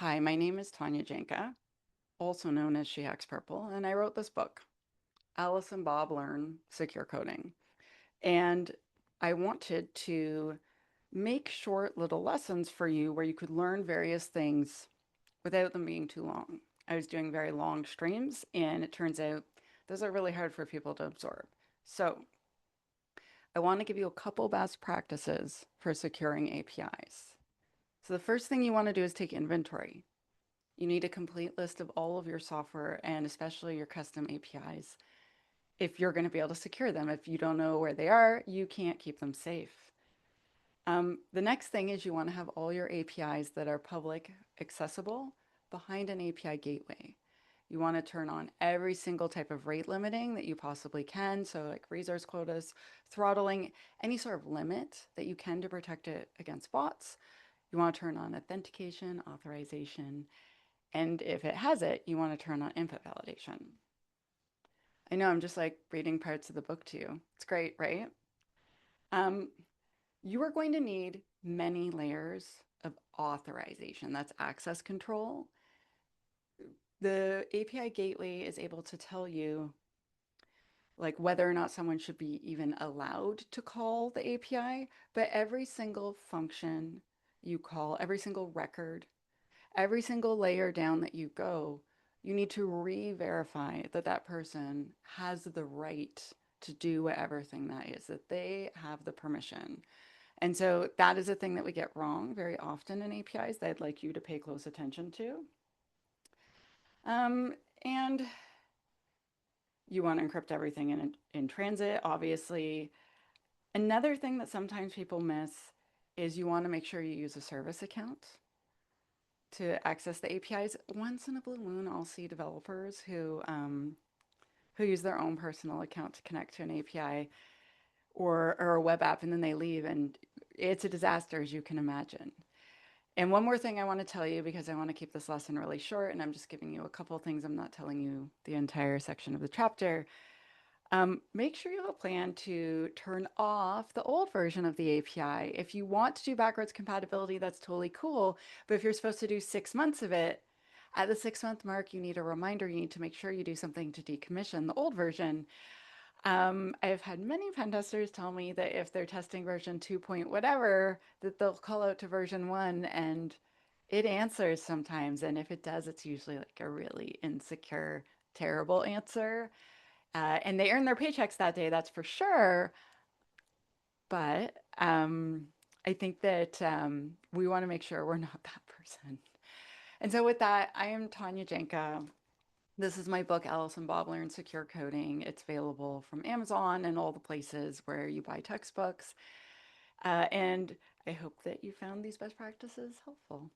Hi, my name is Tanya, also known as SheHacksPurple, and I wrote this book, Alice and Bob Learn Secure Coding. And I wanted to make short little lessons for you where you could learn various things without them being too long. I was doing very long streams, and it turns out those are really hard for people to absorb. So I want to give you a couple best practices for securing APIs. So the first thing you want to do is take inventory. You need a complete list of all of your software and especially your custom APIs if you're going to be able to secure them. If you don't know where they are, you can't keep them safe. The next thing is you want to have all your APIs that are public accessible behind an API gateway. You want to turn on every single type of rate limiting that you possibly can. So like resource quotas, throttling, any sort of limit that you can to protect it against bots. You want to turn on authentication, authorization, and if it has it, you want to turn on input validation. I know I'm just like reading parts of the book to you. It's great, right? Um, you are going to need many layers of authorization. That's access control. The API gateway is able to tell you like whether or not someone should be even allowed to call the API, but every single function you call, every single record, every single layer down that you go, you need to re-verify that that person has the right to do whatever thing that is, that they have the permission. And so that is a thing that we get wrong very often in APIs that I'd like you to pay close attention to. Um, and you want to encrypt everything in transit, obviously. Another thing that sometimes people miss is you want to make sure you use a service account to access the APIs. Once in a blue moon, I'll see developers who use their own personal account to connect to an API or a web app, and then they leave, and it's a disaster, as you can imagine. And one more thing I want to tell you, because I want to keep this lesson really short, and I'm just giving you a couple of things. I'm not telling you the entire section of the chapter. Make sure you have a plan to turn off the old version of the API. If you want to do backwards compatibility, that's totally cool. But if you're supposed to do 6 months of it, at the 6 month mark, you need a reminder. You need to make sure you do something to decommission the old version. I've had many pen testers tell me that if they're testing version 2 point whatever, that they'll call out to version 1 and it answers sometimes. And if it does, it's usually like a really insecure, terrible answer. And they earn their paychecks that day, that's for sure. But I think that we want to make sure we're not that person. And so, with that, I am Tanya Jenka. This is my book, Alice and Bob Learn Secure Coding. It's available from Amazon and all the places where you buy textbooks. And I hope that you found these best practices helpful.